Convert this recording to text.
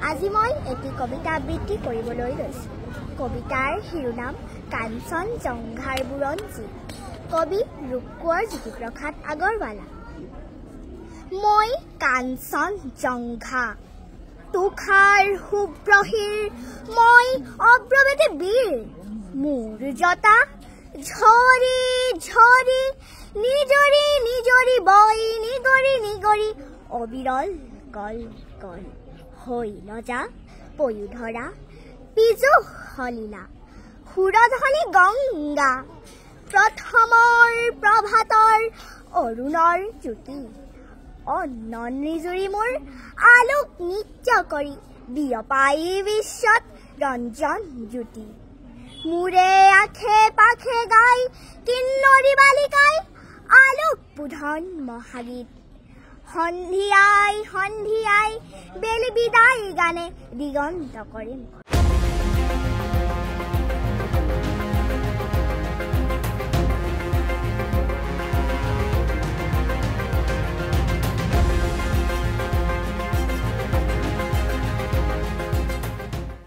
আজি মই এটি কবিতা আবৃত্তি কৰিবলৈ লৈছোঁ। কবিতাৰ শিৰোনাম কাঞ্চনজংঘাৰ বুৰঞ্জী। কবি ৰূপকোঁৱৰ জ্যোতিপ্ৰসাদ আগৰৱালা। মই কাঞ্চনজংঘা, তুষাৰ শুভ্ৰশিৰ, মই অগ্ৰবেদী বীৰ। মোৰ জটা ঝৰি ঝৰি, নিজৰি নিজৰি বৈ, নিগৰি নিগৰি অবিৰল কল কল। শৈলজা পয়োধৰা পিজু সলীলা, সুৰধনী গংগা, প্ৰথমৰ প্ৰভাতৰ অৰুণৰ জ্যোতি। অনন নিজুৰি মোৰ আলোক নৃত্য কৰি, বিয়পাই বিশ্বত ৰঞ্জন জ্যোতি। মোৰে আখে পাখে গাই কিন্নৰী বালিকাই, আলোক বুধন মহাগীত। সন্ধিয়াই সন্ধিয়াই বেলি বিদায় গানে, দিগন্ত কৰে মুখ।